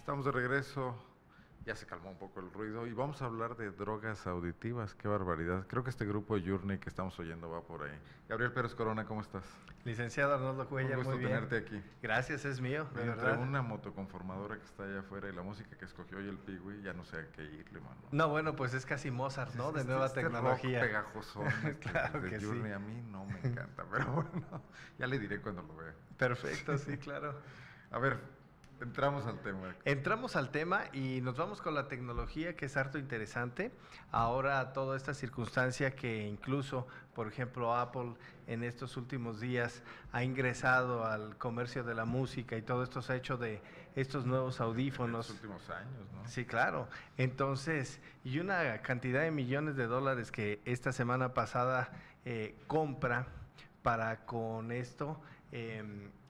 Estamos de regreso, ya se calmó un poco el ruido y vamos a hablar de drogas auditivas, qué barbaridad. Creo que este grupo Journey que estamos oyendo va por ahí. Gabriel Pérez Corona, ¿cómo estás? Licenciado Arnoldo Un Cuellar, gusto muy bien. tenerte aquí. Gracias, es mío, de Entre verdad. una motoconformadora que está allá afuera y la música que escogió hoy el Pigui, ya no sé a qué irle, mano. No, bueno, pues es casi Mozart, ¿no? De Este- nueva este tecnología. rock pegajosón Claro de que sí. Journey a mí no me encanta, pero bueno, ya le diré cuando lo vea. Perfecto, sí, claro. A ver, entramos al tema. Entramos al tema y nos vamos con la tecnología, que es harto interesante. Ahora toda esta circunstancia que incluso, por ejemplo, Apple en estos últimos días ha ingresado al comercio de la música y todo esto se ha hecho de estos nuevos En audífonos. los últimos años, ¿no? Sí, claro. Entonces, y una cantidad de millones de dólares que esta semana pasada compra para con esto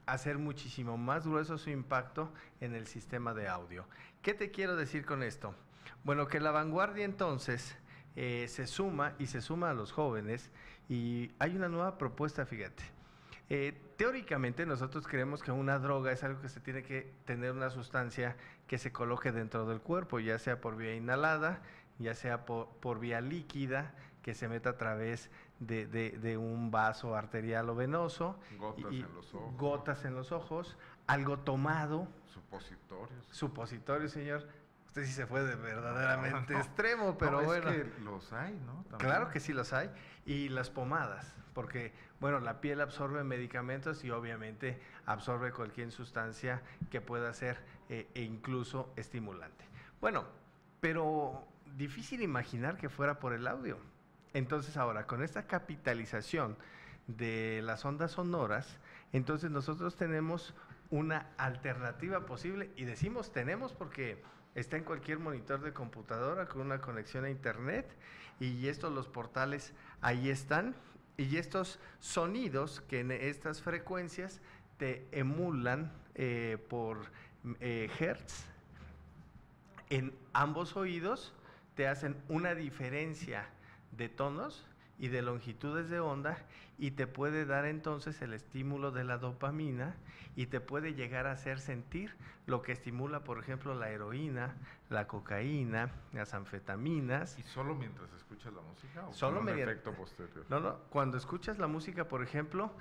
hacer muchísimo más grueso su impacto en el sistema de audio. ¿Qué te quiero decir con esto? Bueno, que la vanguardia entonces se suma y se suma a los jóvenes y hay una nueva propuesta, fíjate. Teóricamente nosotros creemos que una droga es algo que se tiene que tener una sustancia que se coloque dentro del cuerpo, ya sea por vía inhalada, ya sea por vía líquida, que se meta a través de un vaso arterial o venoso. Gotas en los ojos. Gotas en los ojos, algo tomado. Supositorios. Supositorio, señor. Usted sí se fue de verdaderamente extremo, pero no, bueno. Es que los hay, ¿no? También. Claro que sí los hay. Y las pomadas, porque, bueno, la piel absorbe medicamentos y obviamente absorbe cualquier sustancia que pueda ser e incluso estimulante. Bueno, pero difícil imaginar que fuera por el audio. Entonces ahora, con esta capitalización de las ondas sonoras, entonces nosotros tenemos una alternativa posible, y decimos tenemos porque está en cualquier monitor de computadora con una conexión a internet, y los portales ahí están, y estos sonidos que en estas frecuencias te emulan por hertz en ambos oídos, te hacen una diferencia de tonos y de longitudes de onda, y te puede dar entonces el estímulo de la dopamina y te puede llegar a hacer sentir lo que estimula, por ejemplo, la heroína, la cocaína, las anfetaminas. ¿Y solo mientras escuchas la música o solo con un mediante efecto posterior? No, cuando escuchas la música, por ejemplo,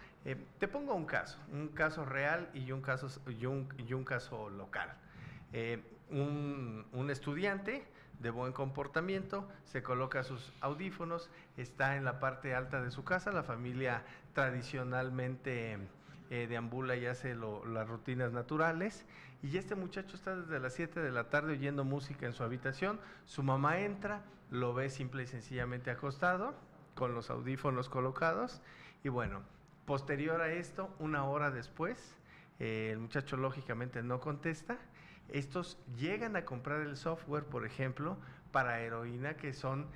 te pongo un caso real y un caso local. Un estudiante de buen comportamiento se coloca sus audífonos, está en la parte alta de su casa, la familia tradicionalmente deambula y hace las rutinas naturales, y este muchacho está desde las 7 de la tarde oyendo música en su habitación. Su mamá entra, lo ve simple y sencillamente acostado con los audífonos colocados, y bueno, posterior a esto, una hora después, el muchacho lógicamente no contesta. Estos llegan a comprar el software, por ejemplo, para heroína, que son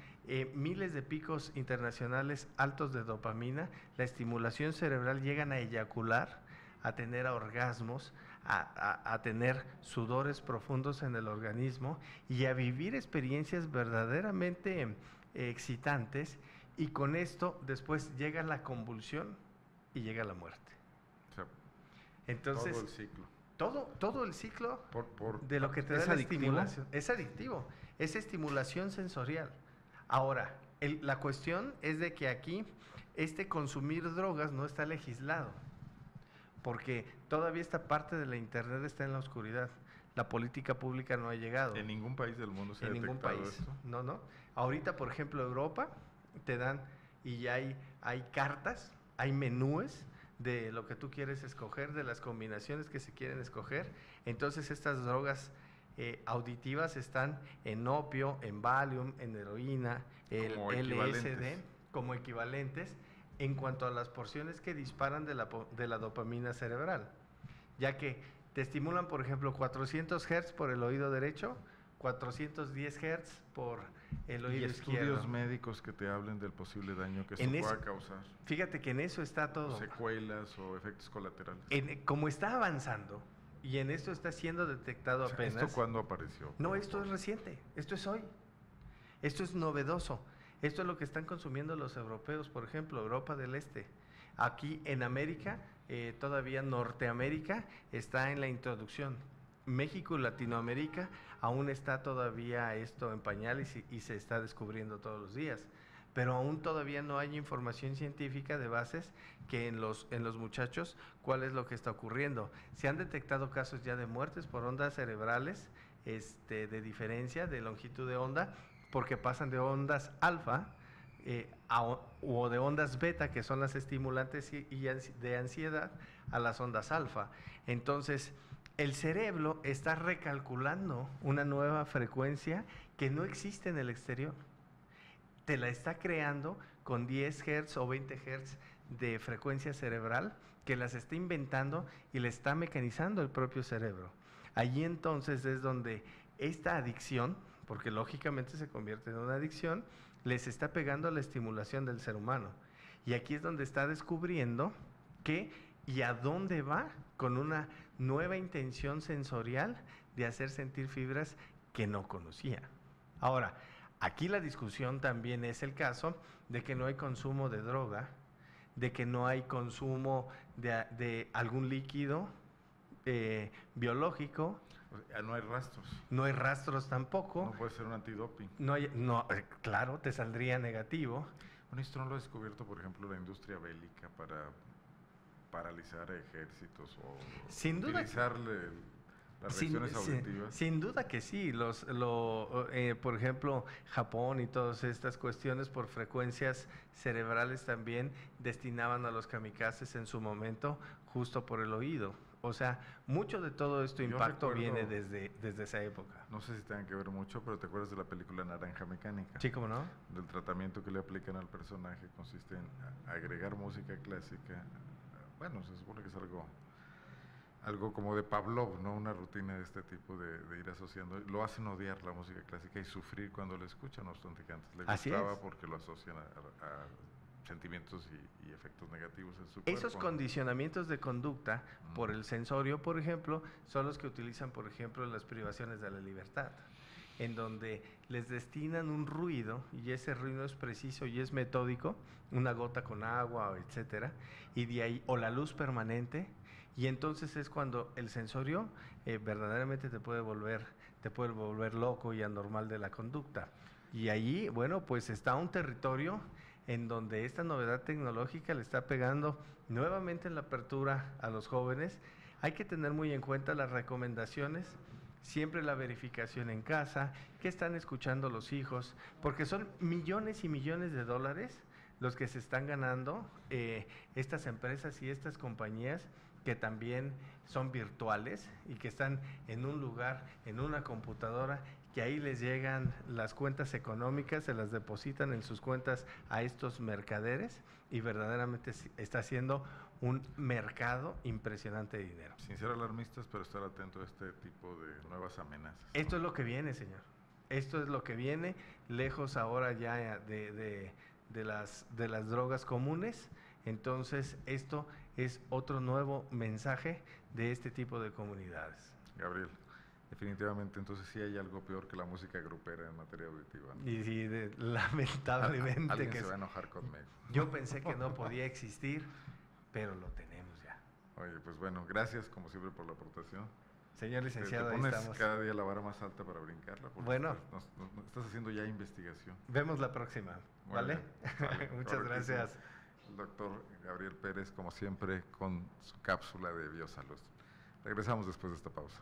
miles de picos internacionales altos de dopamina, la estimulación cerebral, llegan a eyacular, a tener orgasmos, a tener sudores profundos en el organismo y a vivir experiencias verdaderamente excitantes, y con esto después llega la convulsión y llega la muerte. O sea, entonces, todo el ciclo. Todo el ciclo de lo que te da ¿Es la adictivo? estimulación. Es adictivo, es estimulación sensorial. Ahora, la cuestión es de que aquí consumir drogas no está legislado, porque todavía esta parte de la internet está en la oscuridad. La política pública no ha llegado. En ningún país del mundo se ha En ningún detectado país. esto. No. Ahorita, por ejemplo, Europa te dan, y ya hay cartas, hay menúes de lo que tú quieres escoger, de las combinaciones que se quieren escoger. Entonces estas drogas auditivas están en opio, en Valium, en heroína, el LSD, como equivalentes en cuanto a las porciones que disparan de la dopamina cerebral, ya que te estimulan, por ejemplo, 400 Hz por el oído derecho, 410 Hz por el oído izquierdo. Estudios médicos que te hablen del posible daño que esto pueda causar. Fíjate que en eso está todo. O secuelas o efectos colaterales. Como está avanzando, y en esto está siendo detectado apenas. ¿Esto cuándo apareció? No, esto es reciente, esto es hoy. Esto es novedoso. Esto es lo que están consumiendo los europeos, por ejemplo, Europa del Este. Aquí en América, todavía Norteamérica, está en la introducción. México y Latinoamérica aún está todavía esto en pañales y se está descubriendo todos los días. Pero aún todavía no hay información científica de bases que en los muchachos cuál es lo que está ocurriendo. Se han detectado casos ya de muertes por ondas cerebrales de diferencia de longitud de onda, porque pasan de ondas alfa o de ondas beta, que son las estimulantes de ansiedad, a las ondas alfa. Entonces, el cerebro está recalculando una nueva frecuencia que no existe en el exterior. Te la está creando con 10 Hz o 20 Hz de frecuencia cerebral, que las está inventando y le está mecanizando el propio cerebro. Allí entonces es donde esta adicción, porque lógicamente se convierte en una adicción, les está pegando a la estimulación del ser humano. Y aquí es donde está descubriendo qué y a dónde va con una nueva intención sensorial de hacer sentir fibras que no conocía. Ahora, aquí la discusión también es el caso de que no hay consumo de droga, de que no hay consumo de algún líquido biológico. O sea, no hay rastros. No hay rastros tampoco. No puede ser un antidoping. Claro, te saldría negativo. Bueno, esto no lo ha descubierto, por ejemplo, la industria bélica para paralizar ejércitos o sin duda, utilizar las reacciones auditivas. Sin duda que sí. Por ejemplo, Japón y todas estas cuestiones por frecuencias cerebrales también destinaban a los kamikazes en su momento justo por el oído. O sea, mucho de todo este impacto viene desde esa época. No sé si tengan que ver mucho, pero ¿te acuerdas de la película Naranja Mecánica? Sí, ¿cómo no? Del tratamiento que le aplican al personaje, consiste en agregar música clásica. Bueno, se supone que es algo como de Pavlov, ¿no? Una rutina de este tipo de ir asociando. Lo hacen odiar la música clásica y sufrir cuando la escuchan, no obstante que antes le gustaba porque lo asocian a sentimientos y efectos negativos en su cuerpo. Esos condicionamientos de conducta por el sensorio, por ejemplo, son los que utilizan, por ejemplo, en las privaciones de la libertad, en donde les destinan un ruido y ese ruido es preciso y es metódico, una gota con agua, etcétera, y de ahí, o la luz permanente, y entonces es cuando el sensorio verdaderamente te puede volver loco y anormal de la conducta. Y allí, bueno, pues está un territorio en donde esta novedad tecnológica le está pegando nuevamente en la apertura a los jóvenes. Hay que tener muy en cuenta las recomendaciones, siempre la verificación en casa, qué están escuchando los hijos, porque son millones y millones de dólares los que se están ganando estas empresas y estas compañías que también son virtuales y que están en un lugar, en una computadora, que ahí les llegan las cuentas económicas, se las depositan en sus cuentas a estos mercaderes y verdaderamente está haciendo un mercado impresionante de dinero. Sin ser alarmistas, pero estar atento a este tipo de nuevas amenazas, ¿no? Esto es lo que viene, señor. Esto es lo que viene, lejos ahora ya de las drogas comunes. Entonces, esto es otro nuevo mensaje de este tipo de comunidades. Gabriel, definitivamente entonces sí hay algo peor que la música grupera en materia auditiva, ¿no? Y sí, lamentablemente alguien que se va a enojar conmigo. Yo pensé que no podía existir, pero lo tenemos ya. Oye, pues bueno, gracias como siempre por la aportación. Señor licenciado, te pones ahí estamos. cada día la vara más alta para brincarla, porque bueno, estás haciendo ya investigación. Vemos la próxima, ¿vale? Vale, Muchas gracias. El doctor Gabriel Pérez, como siempre, con su cápsula de biosalud. Regresamos después de esta pausa.